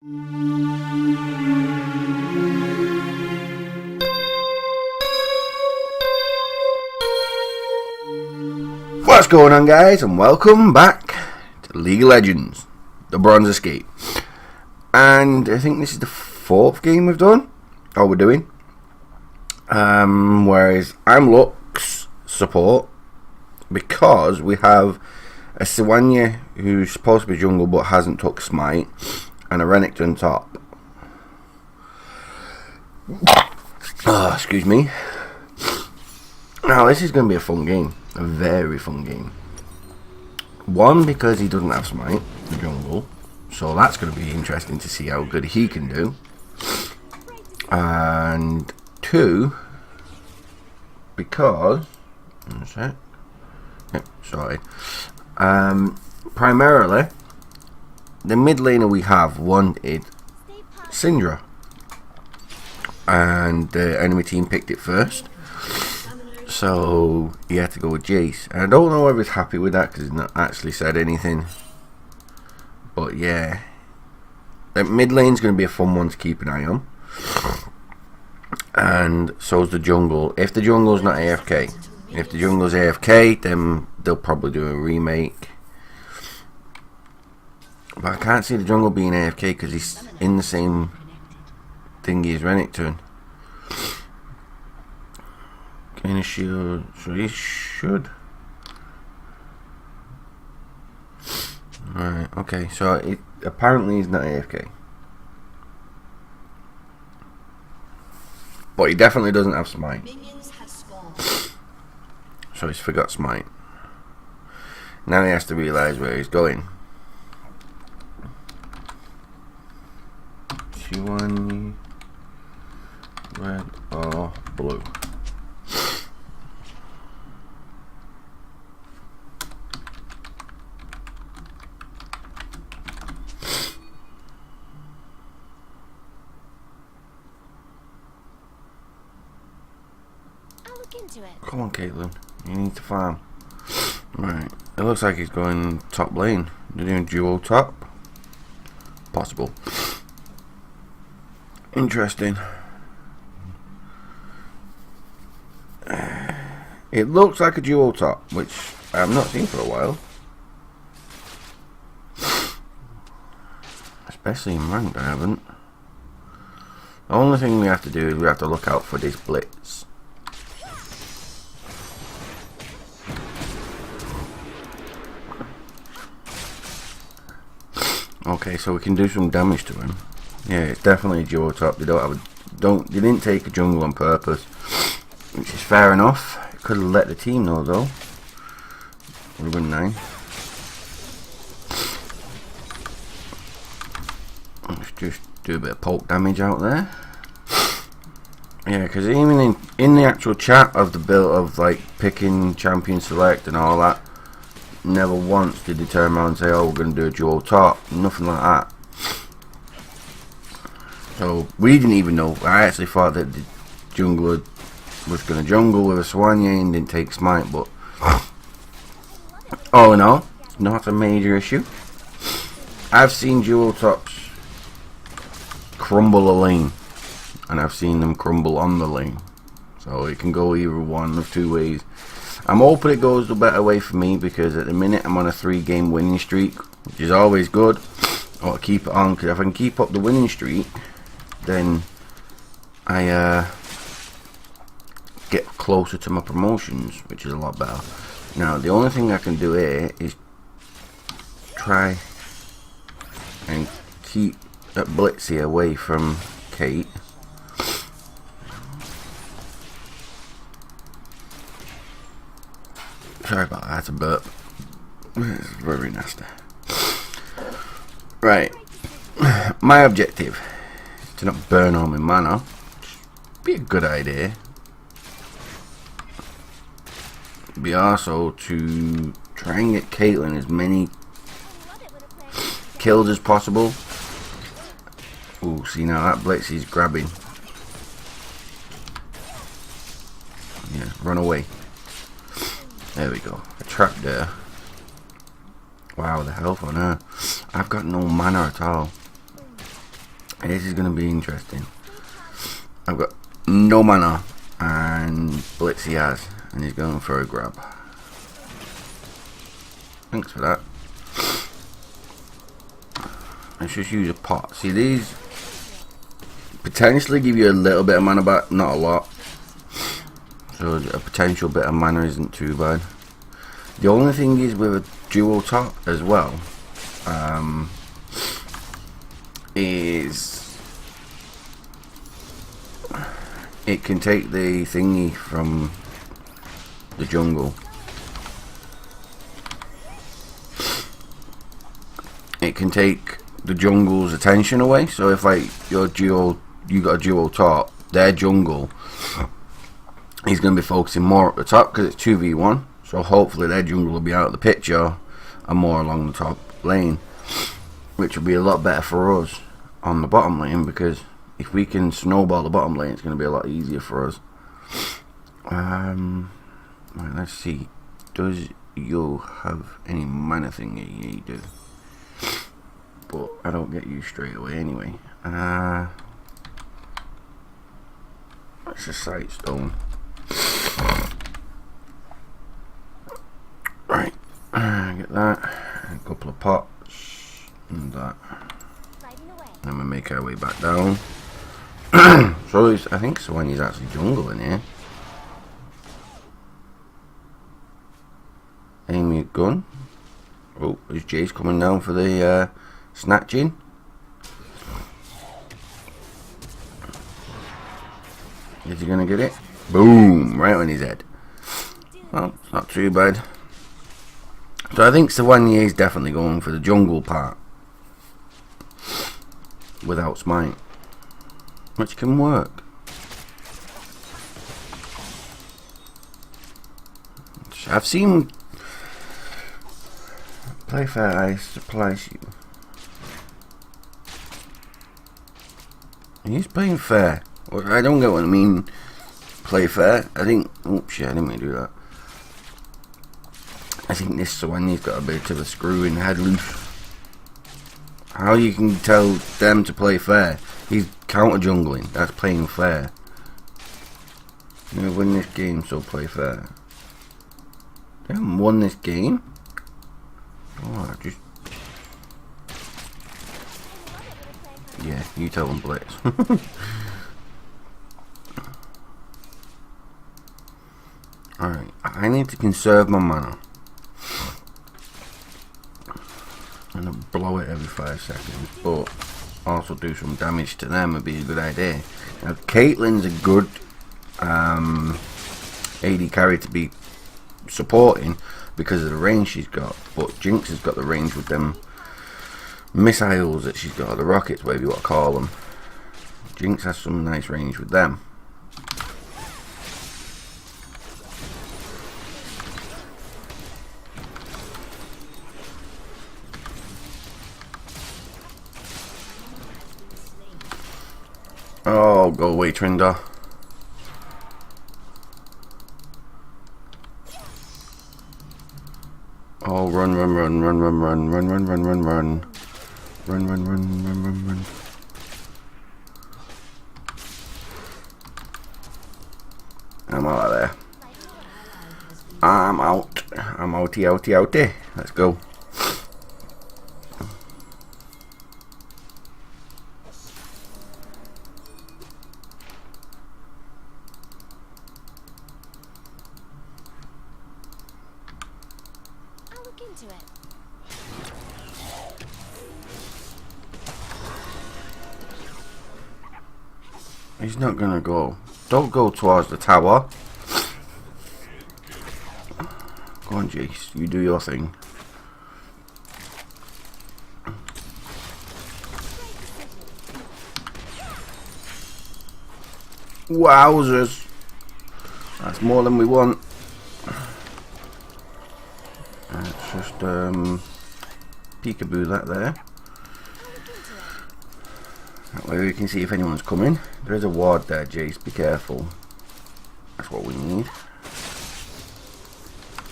What's going on, guys, and welcome back to League of Legends, the Bronze Escape. And I think this is the fourth game we're doing. Whereas I'm Lux support, because we have a Sivanya who's supposed to be jungle but hasn't took smite, and a Renekton top. Oh, excuse me. Now this is going to be a fun game. A very fun game. One, because he doesn't have smite, the jungle, so that's going to be interesting to see how good he can do. And two, because one sec. Yep, sorry. Primarily, the mid laner we have wanted Syndra, and the enemy team picked it first. So he had to go with Jace, and I don't know if he's happy with that because he's not actually said anything. But yeah, that mid lane's going to be a fun one to keep an eye on, and so's the jungle. If the jungle's not AFK, if the jungle's AFK, then they'll probably do a remake. But I can't see the jungle being AFK because he's in the same thingy as Renekton. Gain a shield, so he should. Right, okay, so apparently he's not AFK. But he definitely doesn't have smite. So he's forgot smite. Now he has to realise where he's going. T1 red or blue. Come on, Caitlin. You need to farm. Right. It looks like he's going top lane. They're doing duo top. Possible. Interesting. It looks like a duo top, which I have not seen for a while. Especially in ranked, I haven't. The only thing we have to do is we have to look out for this blitz. Okay, so we can do some damage to him. Yeah, it's definitely a duo top. They they didn't take a jungle on purpose, which is fair enough. Could have let the team know though. Would have been nice. Let's just do a bit of poke damage out there. Yeah, because even in the actual chat of the build of like picking champion select and all that, never once did they turn around and say, oh, we're going to do a duo top. Nothing like that. So we didn't even know. I actually thought that the jungler was going to jungle with a Sivanya and didn't take smite, but all in all, not a major issue. I've seen duo tops crumble a lane, and I've seen them crumble on the lane. So it can go either one of two ways. I'm hoping it goes the better way for me, because at the minute I'm on a 3-game winning streak, which is always good. I want to keep it on, because if I can keep up the winning streak, then I get closer to my promotions, which is a lot better. Now the only thing I can do here is try and keep that Blitzy away from Kate. Sorry about that, that's a burp. It's very nasty. Right. My objective is to not burn all my mana. Be a good idea. Be also to try and get Caitlyn as many kills as possible. Ooh, see now that Blitz is grabbing. Yeah, run away. There we go. A trap there. Wow, the health on her. I've got no mana at all. This is going to be interesting. I've got no mana, and Blitz he has, and he's going for a grab. Thanks for that. Let's just use a pot. See, these potentially give you a little bit of mana back, not a lot. So a potential bit of mana isn't too bad. The only thing is with a dual top as well, is it can take the thingy from the jungle. It can take the jungle's attention away. So if like you got a dual top, their jungle, he's going to be focusing more at the top because it's 2v1. So hopefully their jungle will be out of the picture and more along the top lane, which will be a lot better for us on the bottom lane, because if we can snowball the bottom lane, it's going to be a lot easier for us. Right, let's see. Does you have any mana thing? Yeah, you do. But I don't get you straight away anyway. That's a sight stone. Right, get that. A couple of pots and that. And we make our way back down. So I think Swanny's actually jungle in here. Aim your gun. Oh, is Jace coming down for the snatching? Is he gonna get it? Boom! Right on his head. Well, it's not too bad. So I think Sawanye is definitely going for the jungle part without smite, which can work. I've seen play fair. I supplies you. He's playing fair. Well, I don't get what I mean. Play fair. I think. Oh shit! I didn't mean to do that. I think this Swanye's got a bit of a screw in head loose. How you can tell them to play fair? He's counter jungling. That's playing fair. You know, win this game, so play fair. They haven't won this game. Oh, I just. Yeah, you tell them, Blitz. Alright, I need to conserve my mana. I'm gonna blow it every 5 seconds, but also do some damage to them would be a good idea. Now, Caitlyn's a good AD carry to be supporting because of the range she's got, but Jinx has got the range with them missiles that she's got, or the rockets, whatever you want to call them. Jinx has some nice range with them. Oh, go away, Trinder. Oh, run, run, run, run, run, run, run, run, run, run, run. Run, run, run, run, run, run. I'm out of there. I'm out. I'm outie, outie, outie. Let's go. He's not gonna go. Don't go towards the tower. Go on, Jace. You do your thing. Wowzers. That's more than we want. Let's just peekaboo that there. That way we can see if anyone's coming. There is a ward there, Jace. Be careful. That's what we need.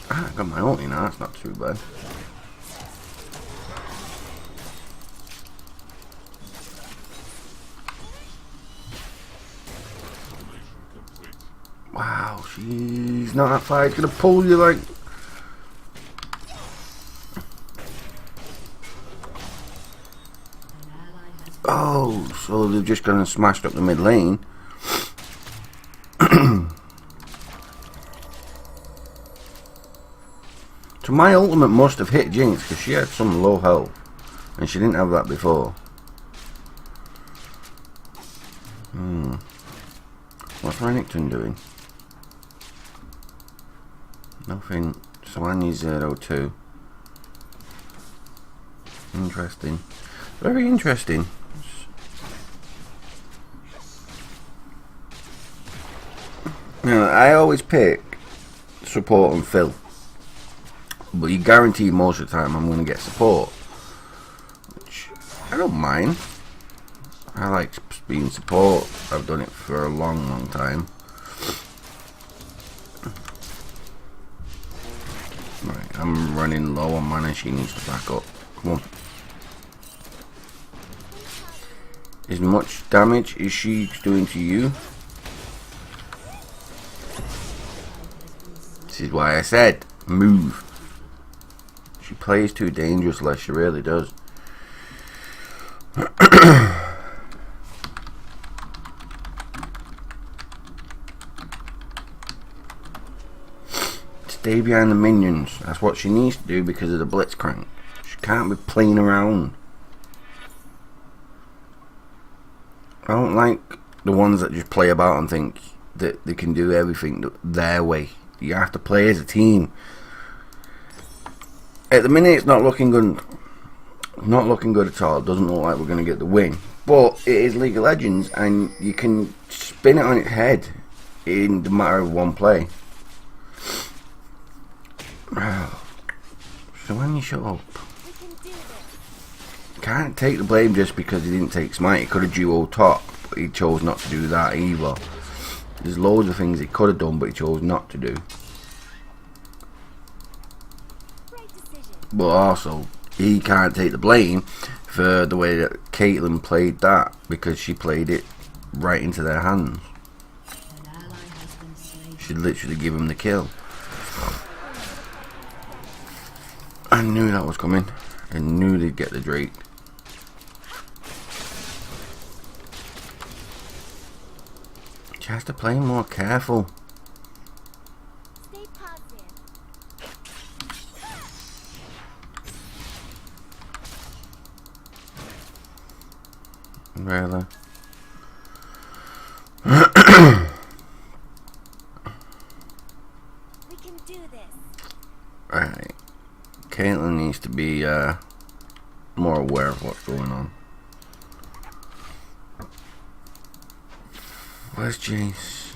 Ah, I got my ulti now. That's not too bad. Wow, she's not that far. It's gonna pull you like. Oh, so they're just gonna smash up the mid lane. So my ultimate must have hit Jinx because she had some low health, and she didn't have that before. What's Renekton doing? Nothing. Solanya's 0-2. Interesting. Very interesting. You know, I always pick support and fill, but you guarantee most of the time I'm going to get support, which I don't mind. I like being support. I've done it for a long time. Right, I'm running low on mana. She needs to back up. Come on. As much damage as she's doing to you. This is why I said move. She plays too dangerously. She really does. Stay behind the minions. That's what she needs to do because of the Blitzcrank. She can't be playing around. I don't like the ones that just play about and think that they can do everything their way. You have to play as a team. At the minute, it's not looking good. Not looking good at all. It doesn't look like we're going to get the win. But it is League of Legends, and you can spin it on its head in the matter of one play. So when you shut up, can't take the blame just because he didn't take Smite. He could have duo top, but he chose not to do that either. There's loads of things he could have done, but he chose not to do. But also, he can't take the blame for the way that Caitlyn played that, because she played it right into their hands. She literally gave him the kill. I knew that was coming. I knew they'd get the Drake. She has to play more careful. Stay positive. Really? We can do this. Right. Caitlyn needs to be more aware of what's going on. Where's Jace?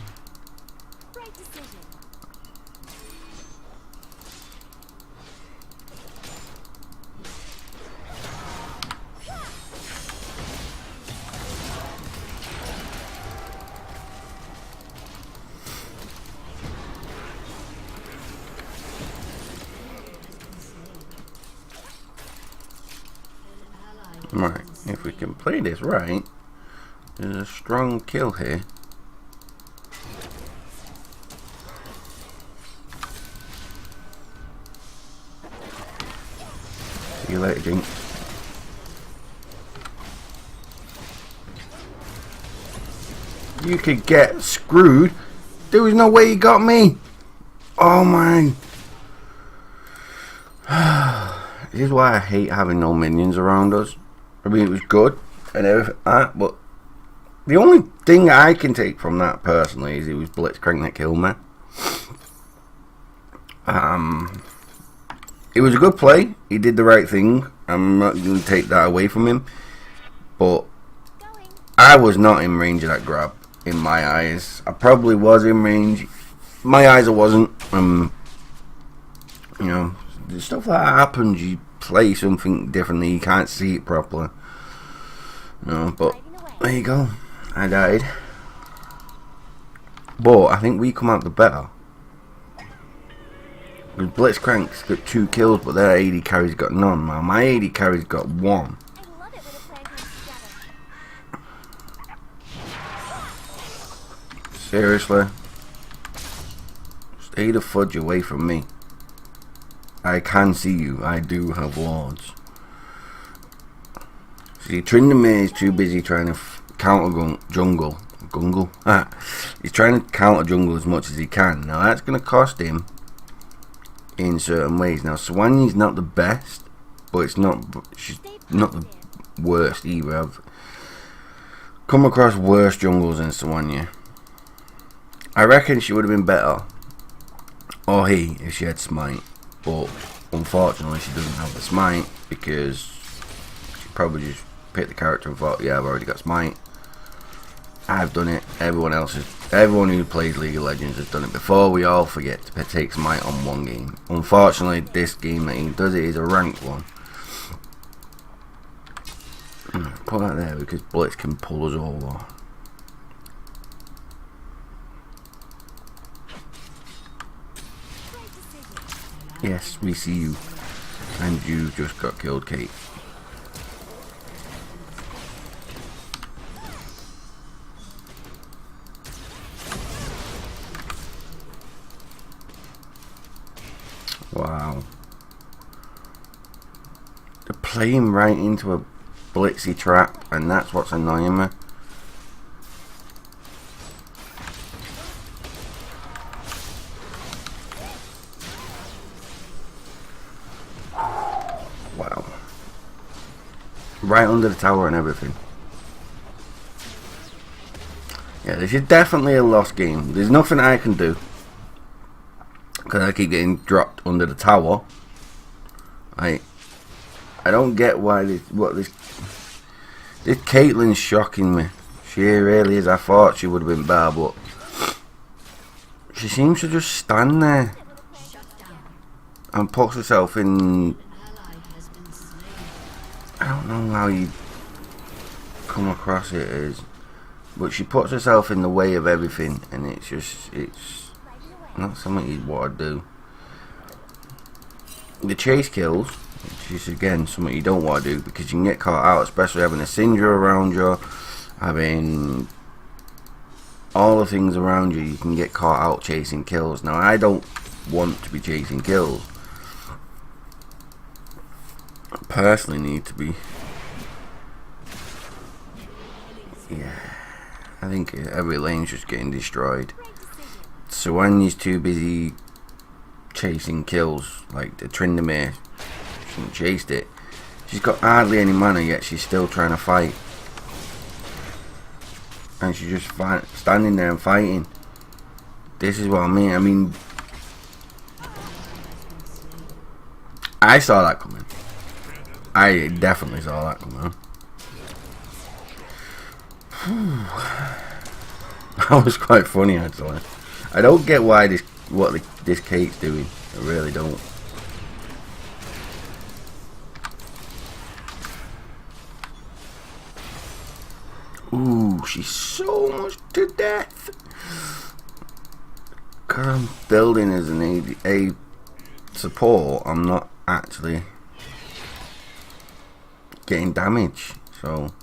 Right decision. Right, if we can play this right, there's a strong kill here. See you later, Jinx. You could get screwed. There was no way you got me. Oh my. This is why I hate having no minions around us. I mean, it was good and everything, but the only thing I can take from that personally is it was Blitzcrank that killed me. It was a good play. He did the right thing. I'm not going to take that away from him, but I was not in range of that grab in my eyes. I probably was in range. My eyes, I wasn't. You know, the stuff that happens. You play something differently, you can't see it properly. No, but there you go. I died. But I think we come out the better. Because Blitzcrank's got 2 kills, but their AD carry's got none. Now my AD carry's got 1. Seriously? Stay the fudge away from me. I can see you. I do have wards. See, Tryndamere is too busy trying to counter jungle. He's trying to counter jungle as much as he can. Now that's going to cost him in certain ways. Now Soanya's not the best, but it's not. She's not the worst either. I've come across worse jungles than Soanya. I reckon she would have been better, or he, if she had smite. But unfortunately, she doesn't have the smite because she probably just picked the character and thought, "Yeah, I've already got smite. I've done it. Everyone who plays League of Legends has done it before. We all forget to take smite on one game. Unfortunately, this game that he does it is a ranked one. Put that there because Blitz can pull us over. Yes, we see you. And you just got killed, Kate. Wow. They're playing right into a blitzy trap, and that's what's annoying me. Wow. Right under the tower and everything. Yeah, this is definitely a lost game. There's nothing I can do, because I keep getting dropped under the tower. I don't get why this Caitlyn's shocking me. She really is. I thought she would have been better, but she seems to just stand there and puts herself in. I don't know how you come across it as, but she puts herself in the way of everything, and it's not something you'd want to do. The chase kills, which is again something you don't want to do because you can get caught out, especially having a Syndra around you, having all the things around you. You can get caught out chasing kills. Now I don't want to be chasing kills. I personally need to be. Yeah, I think every lane's just getting destroyed. Soanya's too busy chasing kills, like the Tryndamere. She chased it. She's got hardly any mana yet she's still trying to fight. And she's just standing there and fighting. This is what I mean. I saw that coming. I definitely saw that coming. That was quite funny actually. I don't get why this Kate's doing. I really don't. Ooh, she's so much to death. Because I'm building as an AD support, I'm not actually getting damage. So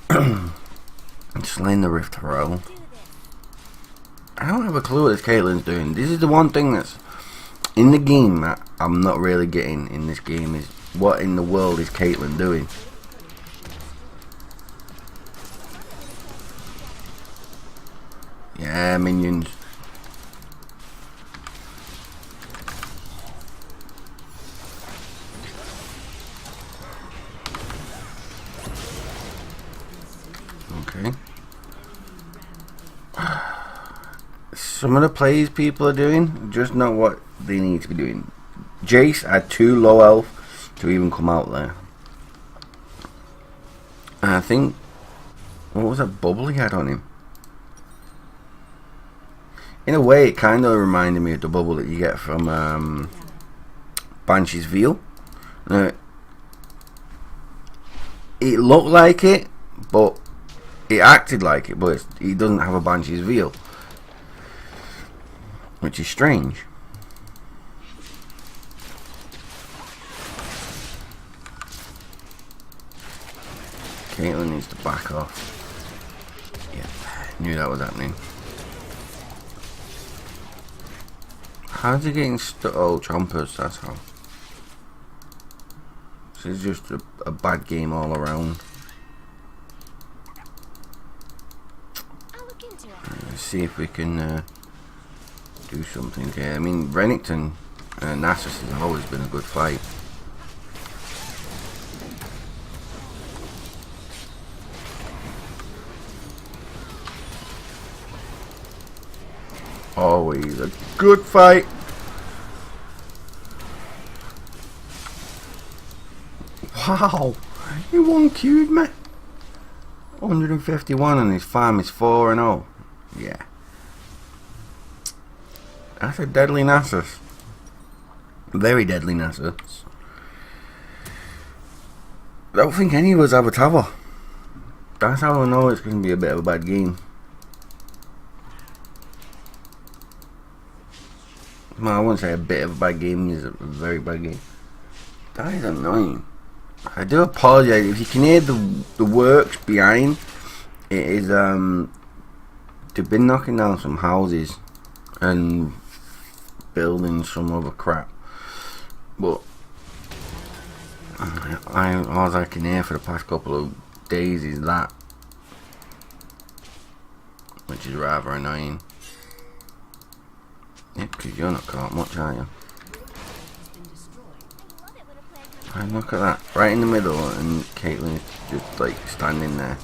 I'm slaying the Rift Herald. I don't have a clue what this Caitlyn's doing. This is the one thing that's in the game that I'm not really getting in this game, is what in the world is Caitlyn doing? Yeah, minions. Okay. Some of the plays people are doing, just not what they need to be doing. Jace had too low health to even come out there. And I think, what was that bubble he had on him? In a way, it kind of reminded me of the bubble that you get from Banshee's Veil. It looked like it, but it acted like it, but he doesn't have a Banshee's Veil, which is strange. Caitlyn needs to back off. Yeah, knew that was happening. How's he getting stuck? Oh, chompers, that's how. This is just a bad game all around. I'll look into it. Let's see if we can do something here. I mean, Renekton and Nasus has always been a good fight. Always a good fight. Wow, he 1-Q'd me. 151 and his farm is 4-0. Yeah. That's a deadly Nasus. Very deadly Nasus. I don't think any of us have a tower. That's how I know it's going to be a bit of a bad game. Well, I wouldn't say a bit of a bad game, it's a very bad game. That is annoying. I do apologise if you can hear the works behind. It is they've been knocking down some houses and building some other crap. But all I can hear for the past couple of days is that, which is rather annoying. Yeah, because you're not caught much, are you? And look at that, right in the middle, and Caitlyn's just like standing there.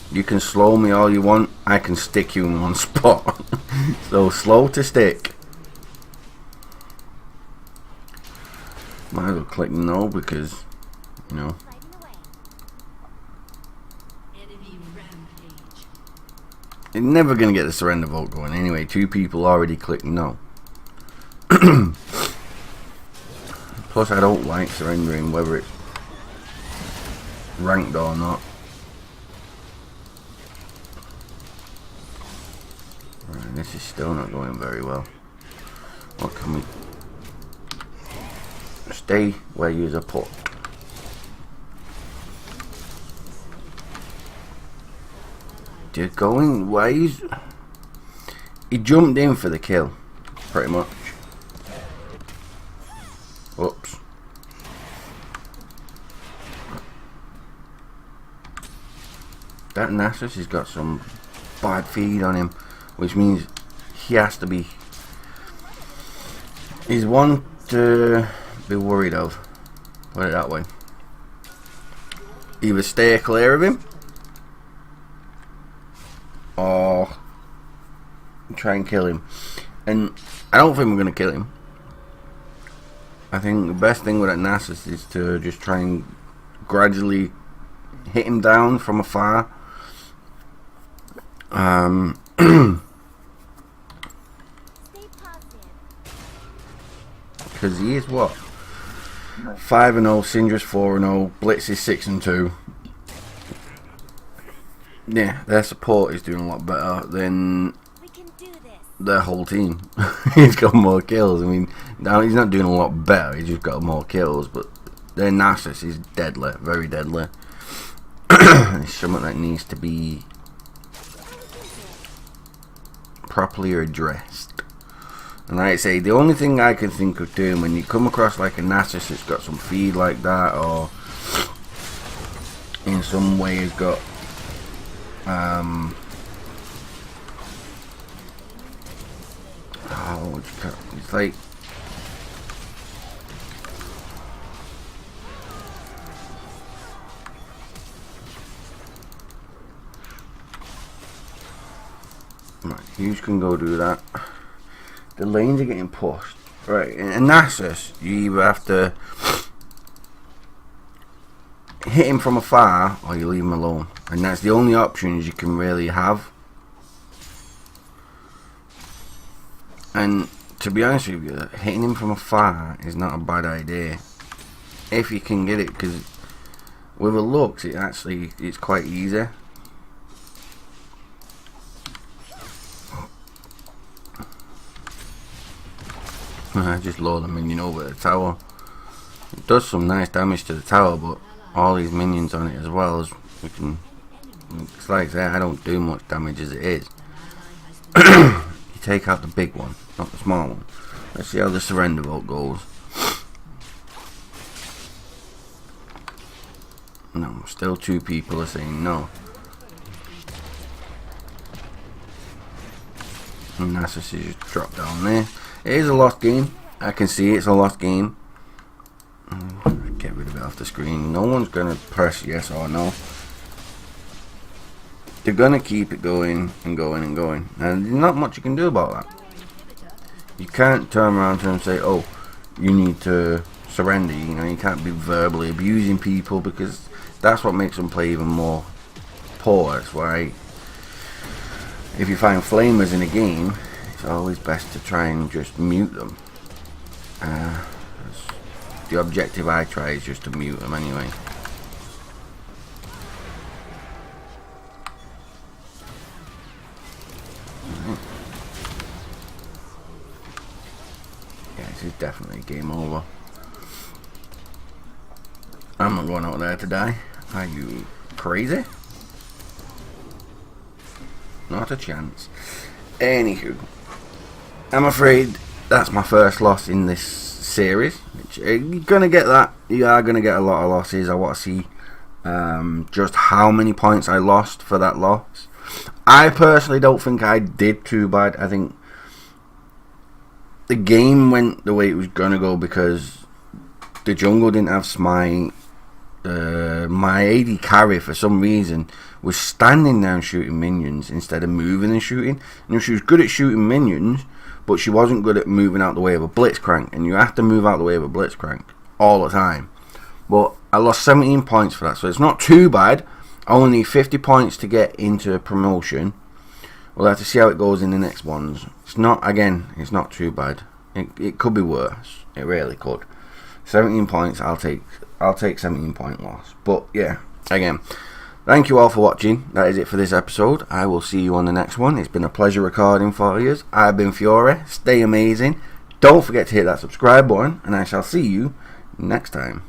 You can slow me all you want, I can stick you in one spot. So slow to stick. Might as well click no because, you know. You're never going to get the surrender vote going anyway. 2 people already clicked no. Plus I don't like surrendering whether it's ranked or not. Right, this is still not going very well. What can we... Stay where you're put. You're going ways. He jumped in for the kill, pretty much. Whoops. That Nasus has got some bad feed on him, which means he has to be. He's one to be worried of. Put it that way. Either stay clear of him, or try and kill him. And I don't think we're going to kill him. I think the best thing with that Nasus is to just try and gradually hit him down from afar. Because he is what? 5-0, Syndra's 4-0, Blitz is 6-2. Yeah, their support is doing a lot better than their whole team. He's got more kills. I mean, now he's not doing a lot better, he's just got more kills, but their Nasus is deadly, very deadly. It's something that needs to be properly addressed. And like I say, the only thing I can think of doing when you come across like a Nasus that's got some feed like that, or in some way has got it's like right, you can go do that. The lanes are getting pushed. Right, in Nasus, you either have to hit him from afar or you leave him alone. And that's the only options you can really have. And to be honest with you, hitting him from afar is not a bad idea. If you can get it, because with a Lux, it's quite easy. I just load the minion over the tower. It does some nice damage to the tower, but all these minions on it as well, as we can It's like that. I don't do much damage as it is. You take out the big one, not the small one. Let's see how the surrender vote goes. No, still 2 people are saying no. And Narcissus just dropped down there. It is a lost game. I can see it's a lost game. Get rid of it off the screen. No one's gonna press yes or no. They're gonna keep it going and going and going, and there's not much you can do about that. You can't turn around to them and say, "Oh, you need to surrender." You know, you can't be verbally abusing people, because that's what makes them play even more poor. That's why, if you find flamers in a game, it's always best to try and just mute them. The objective I try is just to mute them anyway. Yeah, this is definitely game over. I'm not going out there to die. Are you crazy? Not a chance. Anywho, I'm afraid that's my first loss in this series. You're gonna get that. You are gonna get a lot of losses. I want to see just how many points I lost for that loss. I personally don't think I did too bad. I think the game went the way it was gonna go because the jungle didn't have smite. My AD carry for some reason was standing there and shooting minions instead of moving and shooting. And she was good at shooting minions, but she wasn't good at moving out the way of a blitzcrank, and you have to move out the way of a blitzcrank all the time. But I lost 17 points for that, so it's not too bad. I only need 50 points to get into promotion. We'll have to see how it goes in the next ones. It's not too bad. It could be worse. It really could. 17 points, I'll take 17 point loss. But yeah, again, thank you all for watching. That is it for this episode. I will see you on the next one. It's been a pleasure recording for you. I've been Fiore. Stay amazing. Don't forget to hit that subscribe button, and I shall see you next time.